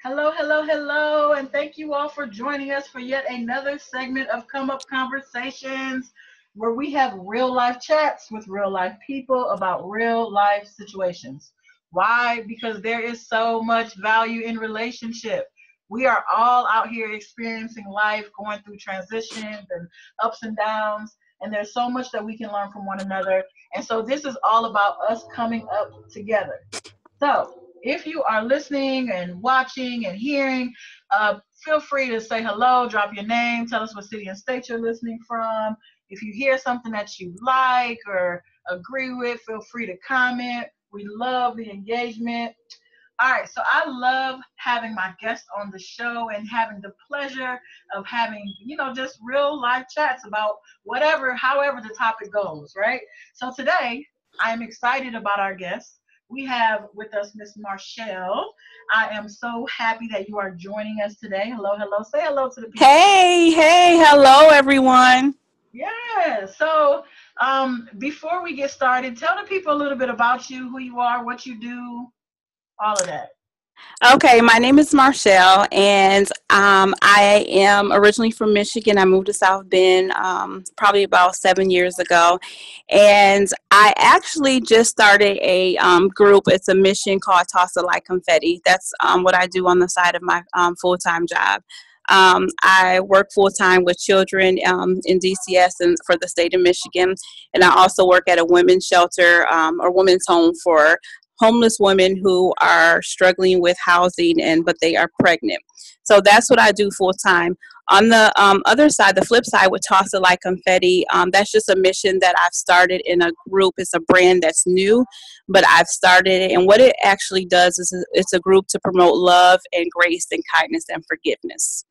Hello, hello, hello, and thank you all for joining us for yet another segment of Come Up Conversations, where we have real life chats with real life people about real life situations. Why? Because there is so much value in relationship. We are all out here experiencing life, going through transitions and ups and downs, and there's so much that we can learn from one another. And so this is all about us coming up together. So, if you are listening and watching and hearing, feel free to say hello, drop your name, tell us what city and state you're listening from. If you hear something that you like or agree with, feel free to comment. We love the engagement. All right, so I love having my guests on the show and having the pleasure of having, just real life chats about whatever, however the topic goes, right? So today, I am excited about our guests. We have with us Miss Marchelle. I am so happy that you are joining us today. Hello, hello. Say hello to the people. Hey, hello everyone. Yeah. So before we get started, tell the people a little bit about you, who you are, what you do, all of that. Okay, my name is Marchelle, and I am originally from Michigan. I moved to South Bend probably about 7 years ago, and I actually just started a group. It's a mission called Toss It Like Confetti. That's what I do on the side of my full time job. I work full time with children in DCS and for the state of Michigan, and I also work at a women's shelter or women's home for homeless women who are struggling with housing and but they are pregnant. So that's what I do full time. On the other side, the flip side with Toss It Like Confetti, that's just a mission that I've started in a group. It's a brand that's new, but I've started it. And what it actually does is it's a group to promote love and grace and kindness and forgiveness.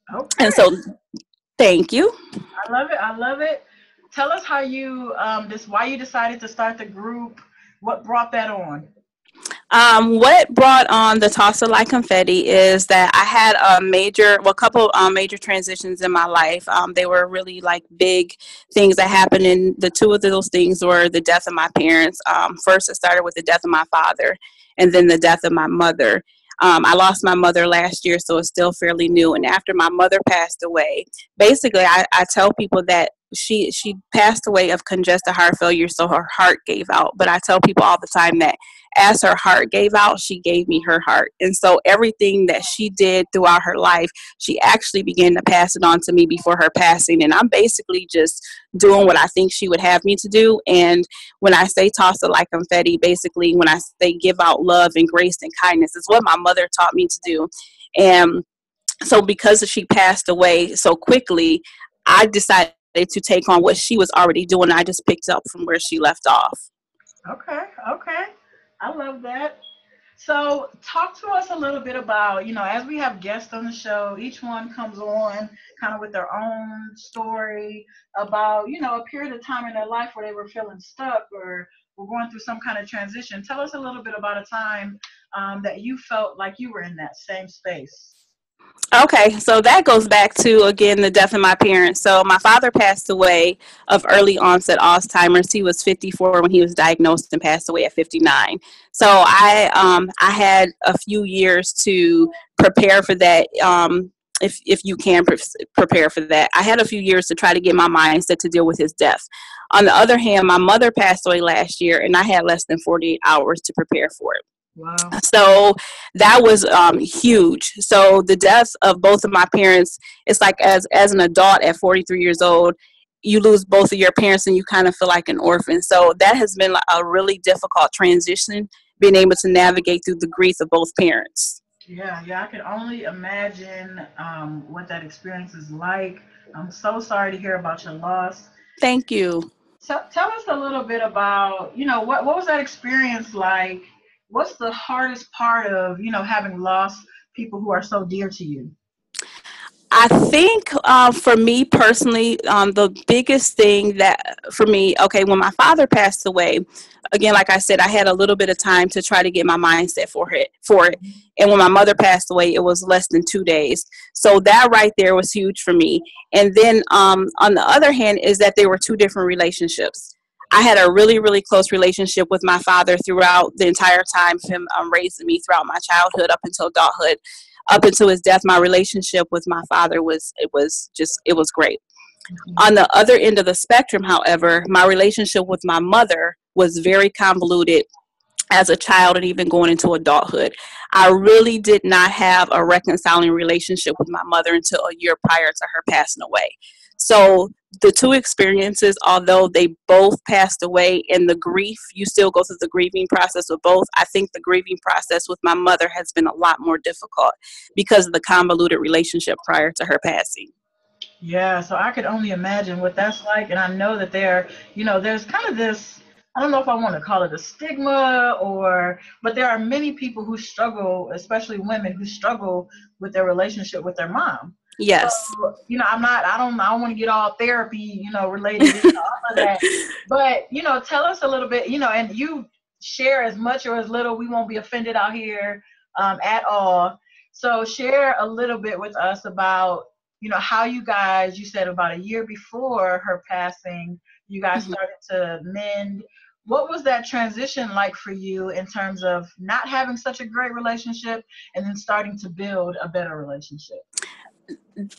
And Okay. so, thank you. I love it. I love it. Tell us how you this why you decided to start the group. What brought that on? What brought on the Toss It Like Confetti is that I had a couple major transitions in my life. They were really like big things that happened, and the two of those things were the death of my parents. First, it started with the death of my father, and then the death of my mother. I lost my mother last year, so it's still fairly new. And after my mother passed away, basically, I tell people that she passed away of congestive heart failure, so her heart gave out. But I tell people all the time that as her heart gave out, she gave me her heart. And so everything that she did throughout her life, she actually began to pass it on to me before her passing. And I'm basically just doing what I think she would have me to do. And when I say toss it like confetti, basically when I say give out love and grace and kindness, it's what my mother taught me to do. And so because she passed away so quickly, I decided to take on what she was already doing. I just picked up from where she left off. Okay, okay. I love that. So, talk to us a little bit about, as we have guests on the show, each one comes on kind of with their own story about, a period of time in their life where they were feeling stuck or were going through some kind of transition. Tell us a little bit about a time that you felt like you were in that same space. Okay, so that goes back to again the death of my parents. So my father passed away of early onset Alzheimer's. He was 54 when he was diagnosed and passed away at 59. So I had a few years to prepare for that. If you can prepare for that, I had a few years to try to get my mindset to deal with his death. On the other hand, my mother passed away last year, and I had less than 48 hours to prepare for it. Wow. So that was huge. So the death of both of my parents, it's like as an adult at 43 years old, you lose both of your parents and you kind of feel like an orphan. So that has been a really difficult transition, being able to navigate through the grief of both parents. Yeah, yeah, I can only imagine what that experience is like. I'm so sorry to hear about your loss. Thank you. So tell us a little bit about, what was that experience like? What's the hardest part of, having lost people who are so dear to you? I think for me personally, the biggest thing that for me, okay, when my father passed away, again, like I said, I had a little bit of time to try to get my mindset for it. And when my mother passed away, it was less than 2 days. So that right there was huge for me. And then on the other hand, is that they were two different relationships. I had a really, really close relationship with my father throughout the entire time of him raising me throughout my childhood up until adulthood. up until his death, my relationship with my father was great. Mhm. On the other end of the spectrum, however, my relationship with my mother was very convoluted as a child and even going into adulthood. I really did not have a reconciling relationship with my mother until a year prior to her passing away. So the two experiences, although they both passed away, and the grief, you still go through the grieving process of both. I think the grieving process with my mother has been a lot more difficult because of the convoluted relationship prior to her passing. Yeah, so I could only imagine what that's like. And I know that there's kind of this, I don't know if I want to call it a stigma but there are many people who struggle, especially women who struggle with their relationship with their mom. So, Yes. I don't want to get all therapy, related into all of that. But, tell us a little bit, and you share as much or as little. We won't be offended out here at all. So share a little bit with us about how you said about a year before her passing, you guys Mhm. started to mend. What was that transition like for you in terms of not having such a great relationship and then starting to build a better relationship?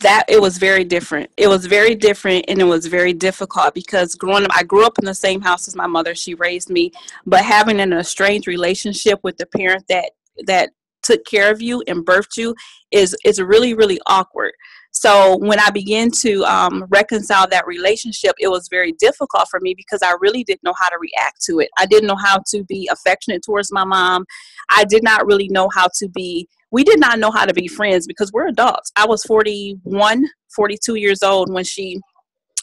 That it was very different. It was very different, and it was very difficult because growing up, I grew up in the same house as my mother. She raised me, but having an estranged relationship with the parent that took care of you and birthed you is really really awkward. So when I began to reconcile that relationship, it was very difficult for me because I really didn't know how to react to it. I didn't know how to be affectionate towards my mom. I did not really know how to be We did not know how to be friends because we're adults. I was 41, 42 years old when her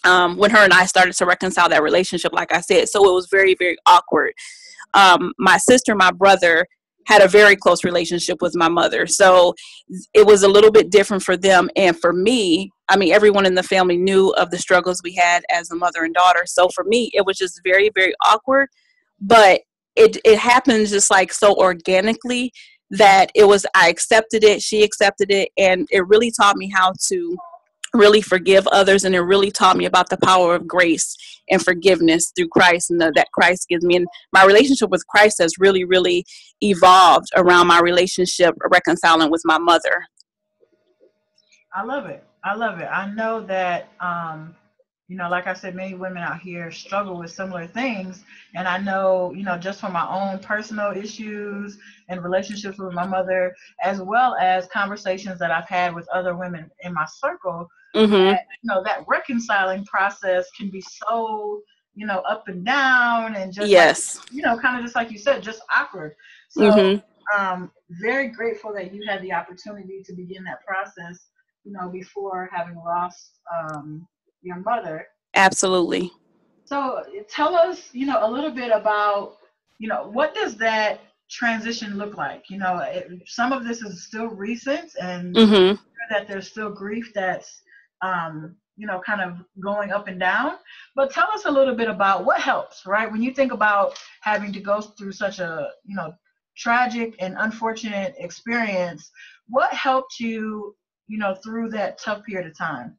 and I started to reconcile that relationship, like I said. So it was very, very awkward. My sister, my brother had a very close relationship with my mother. So it was a little bit different for them. And for me, I mean, everyone in the family knew of the struggles we had as a mother and daughter. So for me, it was just very, very awkward. But it happened just like so organically that I accepted it, she accepted it, and it really taught me how to really forgive others, and it really taught me about the power of grace and forgiveness through Christ, and that Christ gives me. And my relationship with Christ has really really evolved around my relationship reconciling with my mother. I love it. I love it. I know that, like I said, many women out here struggle with similar things. And I know, just from my own personal issues and relationships with my mother, as well as conversations that I've had with other women in my circle, Mm-hmm. that reconciling process can be so, up and down and just like, Yes. kind of just like you said, just awkward. So, Mm-hmm. very grateful that you had the opportunity to begin that process, before having lost your mother. Absolutely. So tell us, a little bit about, what does that transition look like? Some of this is still recent, and Mm-hmm. that there's still grief that's, kind of going up and down. But tell us a little bit about what helps, right? When you think about having to go through such a, tragic and unfortunate experience, what helped you, through that tough period of time?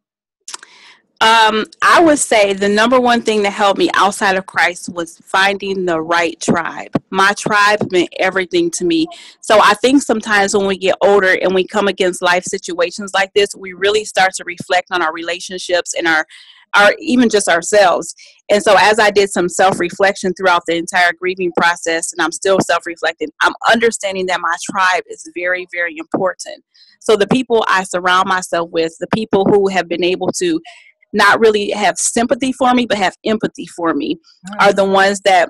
I would say the number one thing that helped me outside of Christ was finding the right tribe. My tribe meant everything to me. So I think sometimes when we get older and we come against life situations like this, we really start to reflect on our relationships and our even just ourselves. And so as I did some self-reflection throughout the entire grieving process, and I'm still self-reflecting, I'm understanding that my tribe is very, very important. So the people I surround myself with, the people who have been able to not really have sympathy for me, but have empathy for me, are Mm. the ones that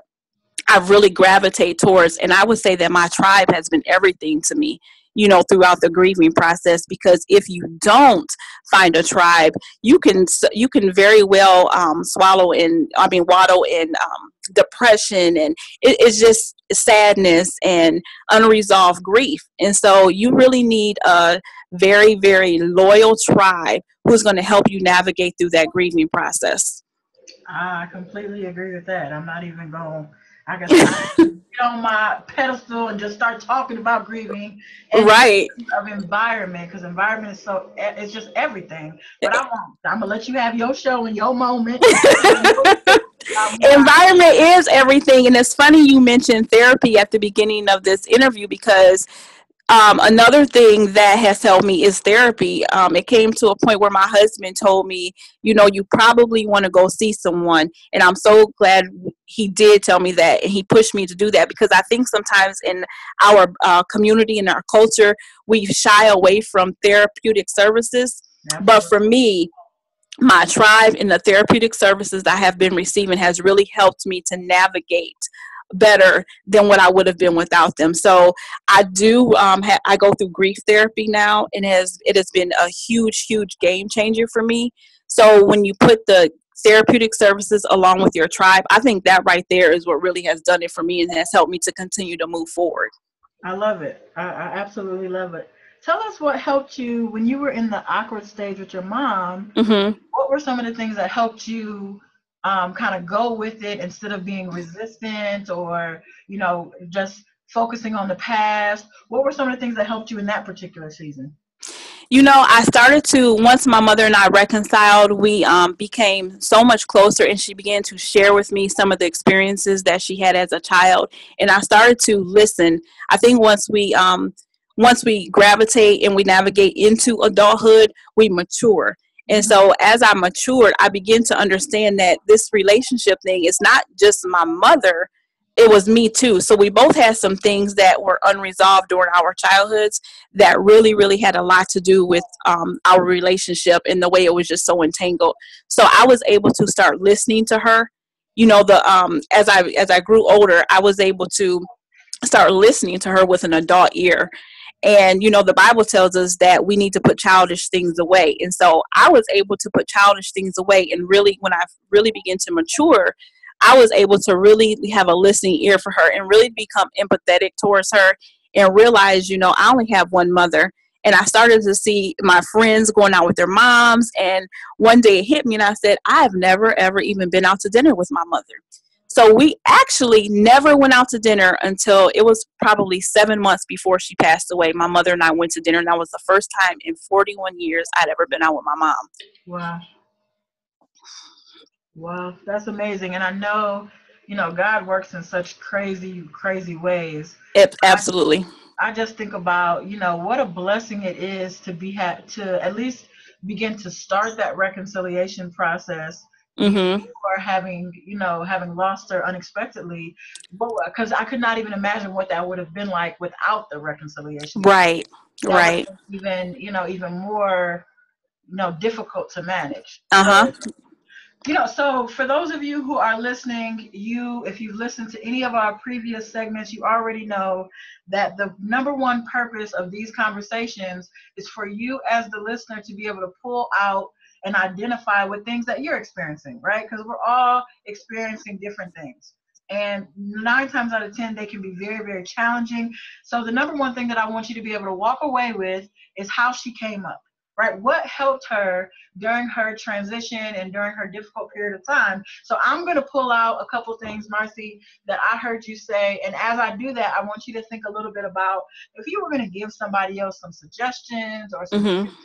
I really gravitate towards. And I would say that my tribe has been everything to me, throughout the grieving process. Because if you don't find a tribe, you can very well waddle in depression, and it's just sadness and unresolved grief. And so you really need a very very loyal tribe who's going to help you navigate through that grieving process. I completely agree with that. I'm not even going. I guess I get on my pedestal and just start talking about grieving and Right. of environment, because environment is it's just everything. But I'm gonna let you have your show and your moment. Environment is everything. And it's funny you mentioned therapy at the beginning of this interview because Another thing that has helped me is therapy. It came to a point where my husband told me, you probably want to go see someone. And I'm so glad he did tell me that. And he pushed me to do that because I think sometimes in our community and our culture, we shy away from therapeutic services. But Absolutely. for me, my tribe and the therapeutic services I have been receiving has really helped me to navigate better than what I would have been without them. So I do I go through grief therapy now, and it has been a huge game changer for me. So when you put the therapeutic services along with your tribe, I think that right there is what really has done it for me and has helped me to continue to move forward. I love it. I absolutely love it. Tell us what helped you when you were in the awkward stage with your mom. Hmm. What were some of the things that helped you kind of go with it instead of being resistant or, just focusing on the past? What were some of the things that helped you in that particular season? I started to, once my mother and I reconciled, we became so much closer, and she began to share with me some of the experiences that she had as a child. And I started to listen. I think once we gravitate and we navigate into adulthood, we mature. And Mhm. so as I matured, I began to understand that this relationship thing is not just my mother, it was me too. So we both had some things that were unresolved during our childhoods that really had a lot to do with our relationship and the way it was just so entangled. So I was able to start listening to her. The as I grew older, I was able to start listening to her with an adult ear. And the Bible tells us that we need to put childish things away. And so I was able to put childish things away. And really, when I really began to mature, I was able to really have a listening ear for her and really become empathetic towards her and realize, I only have one mother. And I started to see my friends going out with their moms. And one day it hit me and I said, I've never, ever even been out to dinner with my mother. So we actually never went out to dinner until it was probably 7 months before she passed away. My mother and I went to dinner, and that was the first time in 41 years I'd ever been out with my mom. Wow. Wow. That's amazing. And I know, God works in such crazy ways. Absolutely. I just think about, what a blessing it is to to at least begin to start that reconciliation process before Mm-hmm. having lost her unexpectedly. Because I could not even imagine what that would have been like without the reconciliation process. Right. That would Right. have been even more, difficult to manage. Uh huh. So for those of you who are listening, if you've listened to any of our previous segments, you already know that the number one purpose of these conversations is for you as the listener to be able to pull out and identify what things that you're experiencing, right? Because we're all experiencing different things. And 9 times out of 10, they can be very challenging. So the number one thing that I want you to be able to walk away with is how she came up, right? What helped her during her transition and during her difficult period of time. So I'm going to pull out a couple things, Marcy, that I heard you say. And as I do that, I want you to think a little bit about if you were going to give somebody else some suggestions or some Mm-hmm. tips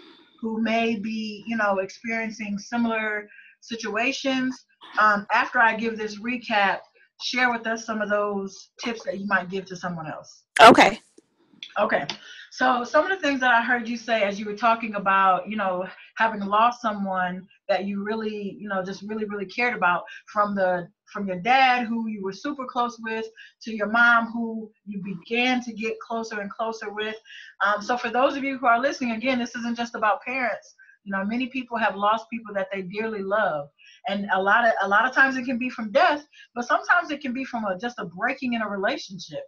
who may be, experiencing similar situations. After I give this recap, share with us some of those tips that you might give to someone else. Okay. Okay. So some of the things that I heard you say as you were talking about, having lost someone that you really, just really cared about from your dad who you were super close with to your mom who you began to get closer and closer with. So for those of you who are listening, again, this isn't just about parents. Many people have lost people that they dearly love. And a lot of times it can be from death, but sometimes it can be from just a breaking in a relationship.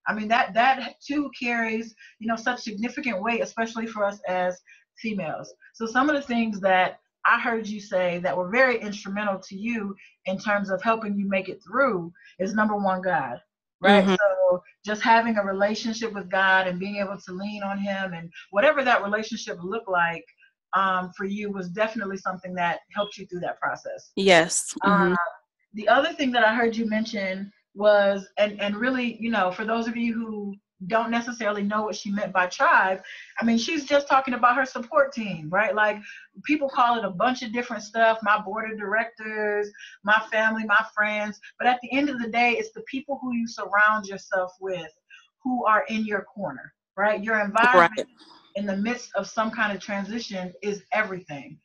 I mean that too carries such significant weight, especially for us as females. So some of the things that I heard you say that were very instrumental to you in terms of helping you make it through is number one, God, right? Mm-hmm. So just having a relationship with God and being able to lean on Him and whatever that relationship looked like for you was definitely something that helped you through that process. Yes. Uh, Mm-hmm. the other thing that I heard you mention was, and really, for those of you who don't necessarily know what she meant by tribe, I mean, she's just talking about her support team, right? Like people call it a bunch of different stuff, my board of directors, my family, my friends. But at the end of the day, it's the people who you surround yourself with who are in your corner. right? Your environment Right. in the midst of some kind of transition is everything.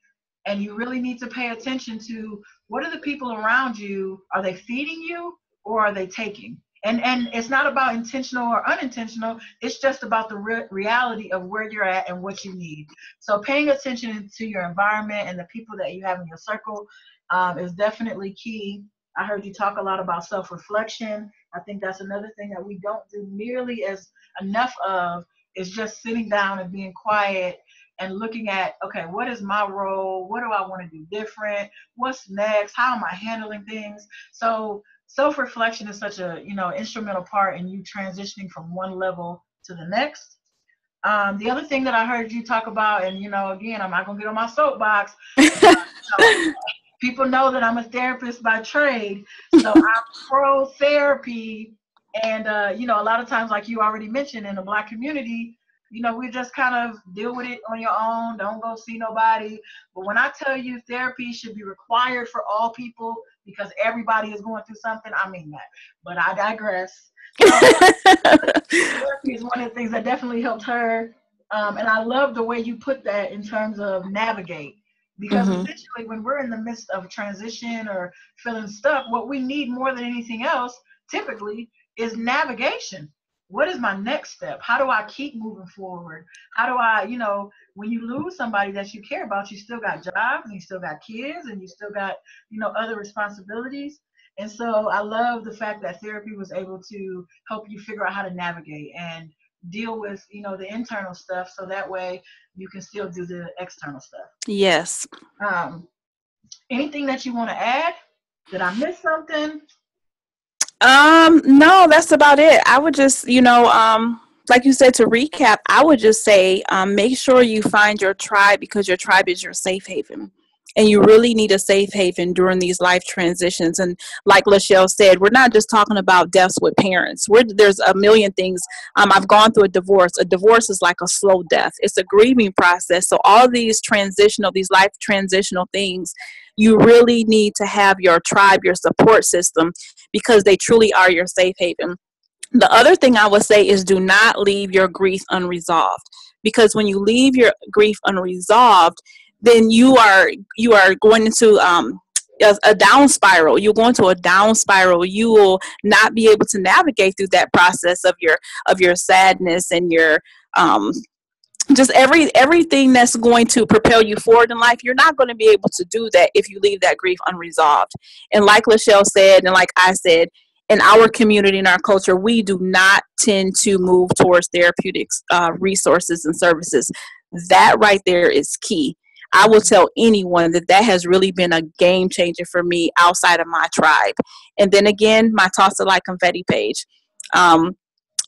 And you really need to pay attention to what are the people around you? Are they feeding you or are they taking? And it's not about intentional or unintentional. It's just about the reality of where you're at and what you need. So paying attention to your environment and the people that you have in your circle is definitely key. I heard you talk a lot about self-reflection. I think that's another thing that we don't do nearly as enough of, is just sitting down and being quiet and looking at, okay, what is my role? What do I want to do different? What's next? How am I handling things? So self-reflection is such a, instrumental part in you transitioning from one level to the next. The other thing that I heard you talk about, and again, I'm not gonna get on my soapbox, but people know that I'm a therapist by trade, so I'm pro therapy. And a lot of times, like you already mentioned, in the Black community, we just kind of deal with it on your own, don't go see nobody. But when I tell you therapy should be required for all people because everybody is going through something, I mean that. But I digress. So therapy is one of the things that definitely helped her. And I love the way you put that in terms of navigate. Because Hmm. essentially, when we're in the midst of transition or feeling stuck, what we need more than anything else typically is navigation. What is my next step? How do I keep moving forward? How do I, when you lose somebody that you care about, you still got jobs and you still got kids and you still got, other responsibilities. And so I love the fact that therapy was able to help you figure out how to navigate and deal with, the internal stuff so that way you can still do the external stuff. Yes. Um, Anything that you want to add? Did I miss something? No, that's about it. I would just, like you said, to recap, I would just say, make sure you find your tribe, because your tribe is your safe haven. And you really need a safe haven during these life transitions. And like Lachelle said, we're not just talking about deaths with parents. There's a million things. I've gone through a divorce. A divorce is like a slow death. It's a grieving process. So all these life transitional things, you really need to have your tribe, your support system, because they truly are your safe haven. The other thing I would say is, do not leave your grief unresolved, because when you leave your grief unresolved, then you are going into a down spiral. You're going to a down spiral. You will not be able to navigate through that process of your sadness and your um, just everything that's going to propel you forward in life. You're not going to be able to do that if you leave that grief unresolved. And like Lachelle said, and like I said, in our community, in our culture, we do not tend to move towards therapeutics resources and services. That right there is key. I will tell anyone that has really been a game changer for me outside of my tribe. And then again, my Toss It Like Confetti page. Um,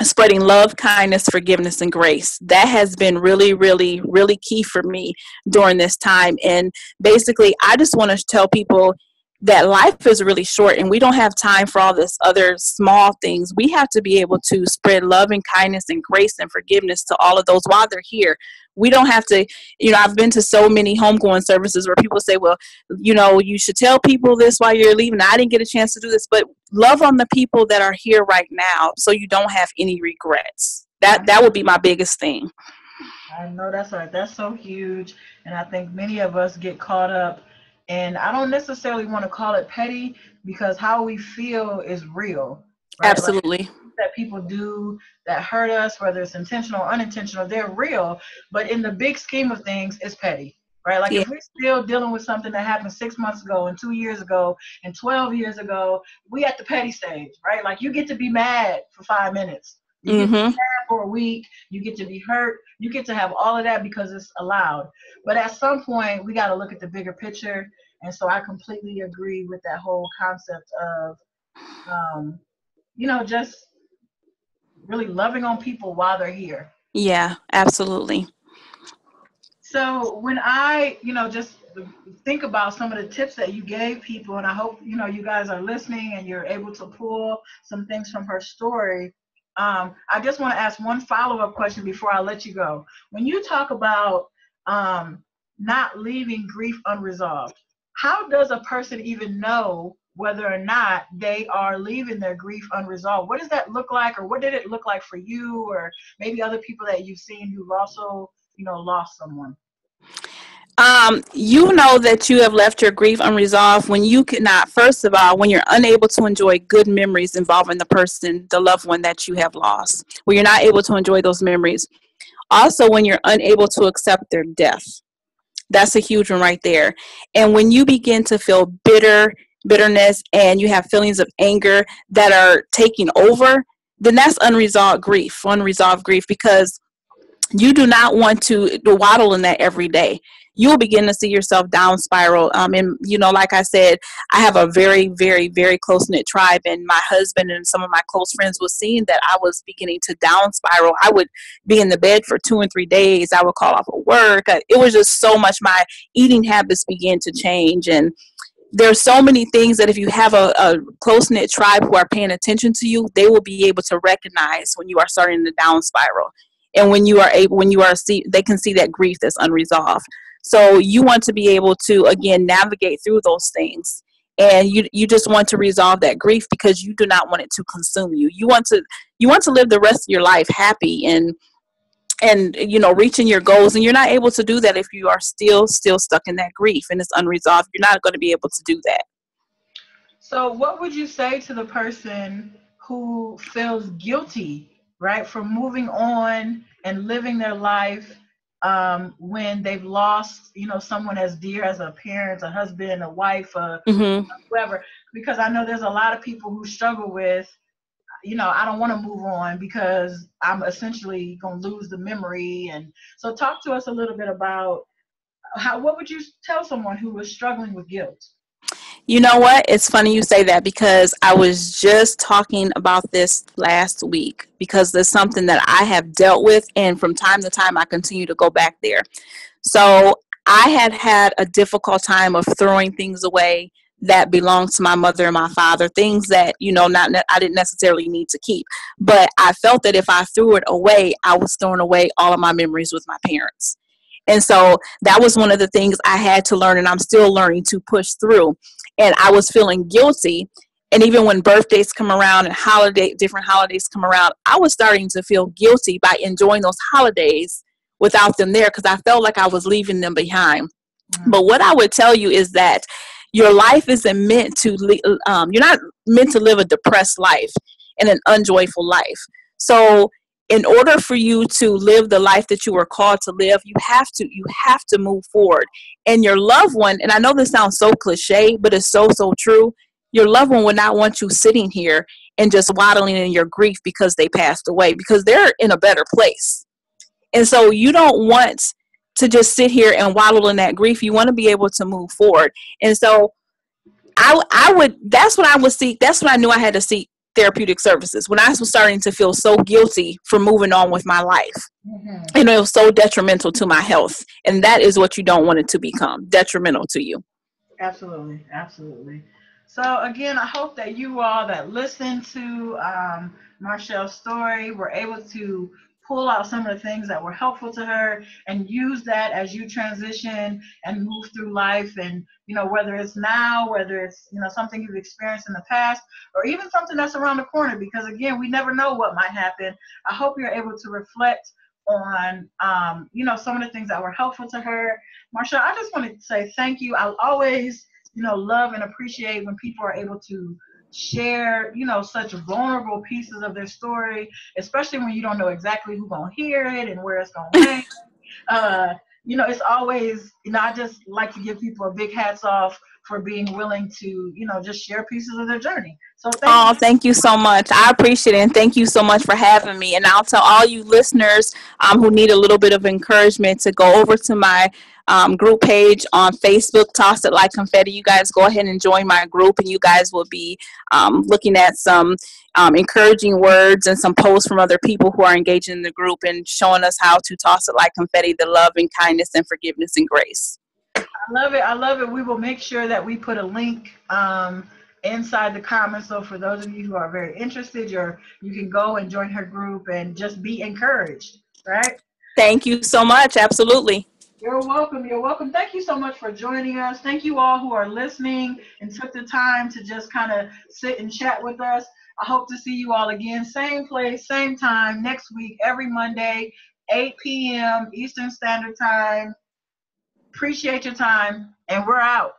Spreading love, kindness, forgiveness, and grace. That has been really, really, really key for me during this time. And basically, I just want to tell people that life is really short and we don't have time for all this other small things. We have to be able to spread love and kindness and grace and forgiveness to all of those while they're here. We don't have to, I've been to so many homegoing services where people say, well, you should tell people this while you're leaving. I didn't get a chance to do this, but love on the people that are here right now so you don't have any regrets. That would be my biggest thing. I know that's right. That's so huge. And I think many of us get caught up. And I don't necessarily want to call it petty because how we feel is real, right? Like Absolutely. that people do that hurt us, whether it's intentional or unintentional, they're real. But in the big scheme of things, it's petty, right? Like Yeah. if we're still dealing with something that happened 6 months ago and 2 years ago and 12 years ago, we at the petty stage, right? Like you get to be mad for 5 minutes. You get to be Mm-hmm. mad for a week. You get to be hurt. You get to have all of that because it's allowed. But at some point, we got to look at the bigger picture. And so I completely agree with that whole concept of, um, just really loving on people while they're here. Yeah, absolutely. So when I, just think about some of the tips that you gave people, and I hope, you guys are listening and you're able to pull some things from her story. I just want to ask one follow-up question before I let you go. When you talk about not leaving grief unresolved, how does a person even know whether or not they are leaving their grief unresolved. What does that look like, or what did it look like for you, or maybe other people that you've seen who've also, lost someone? You know that you have left your grief unresolved when you cannot, first of all, when you're unable to enjoy good memories involving the person, the loved one that you have lost, when you're not able to enjoy those memories. Also, when you're unable to accept their death. That's a huge one right there. And when you begin to feel bitterness, and you have feelings of anger that are taking over, then that's unresolved grief, because you do not want to waddle in that every day. You'll begin to see yourself down spiral. And like I said, I have a very, very, very close knit tribe, and my husband and some of my close friends was seeing that I was beginning to down spiral. I would be in the bed for 2 and 3 days. I would call off of work. It was just so much. My eating habits began to change, and there's so many things that if you have a close knit tribe who are paying attention to you, they will be able to recognize when you are starting the down spiral, and they can see that grief that's unresolved. So you want to be able to again navigate through those things, and you just want to resolve that grief because you do not want it to consume you. You want to live the rest of your life happy and reaching your goals, and you're not able to do that if you are still stuck in that grief and it's unresolved. You're not going to be able to do that. So what would you say to the person who feels guilty, right, for moving on and living their life, when they've lost, someone as dear as a parent, a husband, a wife, Mm-hmm. whoever? Because I know there's a lot of people who struggle with, I don't want to move on because I'm essentially going to lose the memory. And so talk to us a little bit about what would you tell someone who was struggling with guilt? You know what? It's funny you say that, because I was just talking about this last week, because there's something that I have dealt with, and from time to time I continue to go back there. So I had a difficult time of throwing things away that belonged to my mother and my father, things that, I didn't necessarily need to keep. But I felt that if I threw it away, I was throwing away all of my memories with my parents. And so that was one of the things I had to learn, and I'm still learning to push through. And I was feeling guilty. And even when birthdays come around and different holidays come around, I was starting to feel guilty by enjoying those holidays without them there, because I felt like I was leaving them behind. But what I would tell you is that your life isn't meant to, you're not meant to live a depressed life and an unjoyful life. So in order for you to live the life that you were called to live, you have to move forward. And your loved one, and I know this sounds so cliche, but it's so, so true. Your loved one would not want you sitting here and just waddling in your grief because they passed away, because they're in a better place. And so you don't want to just sit here and waddle in that grief. You want to be able to move forward. And so that's what I would seek. That's when I knew I had to seek therapeutic services, when I was starting to feel so guilty for moving on with my life. Mm-hmm. And it was so detrimental to my health. And that is what you don't want it to become, detrimental to you. Absolutely. Absolutely. So again, I hope that you all that listened to Marchelle's story were able to pull out some of the things that were helpful to her and use that as you transition and move through life. And, whether it's now, whether it's, something you've experienced in the past, or even something that's around the corner, because again, we never know what might happen. I hope you're able to reflect on, some of the things that were helpful to her. Marchelle, I just want to say thank you. I always, love and appreciate when people are able to share, such vulnerable pieces of their story, especially when you don't know exactly who's going to hear it and where it's going to land. It's always, I just like to give people a big hats off for being willing to, just share pieces of their journey. So thank you so much. I appreciate it. And thank you so much for having me. And I'll tell all you listeners who need a little bit of encouragement to go over to my group page on Facebook, Toss It Like Confetti. You guys go ahead and join my group, and you guys will be looking at some encouraging words and some posts from other people who are engaged in the group and showing us how to toss it like confetti, the love and kindness and forgiveness and grace. I love it. I love it. We will make sure that we put a link inside the comments. So for those of you who are very interested, you can go and join her group and just be encouraged, right? Thank you so much. Absolutely. You're welcome. You're welcome. Thank you so much for joining us. Thank you all who are listening and took the time to just kind of sit and chat with us. I hope to see you all again, same place, same time, next week, every Monday, 8 p.m. Eastern Standard Time. Appreciate your time, and we're out.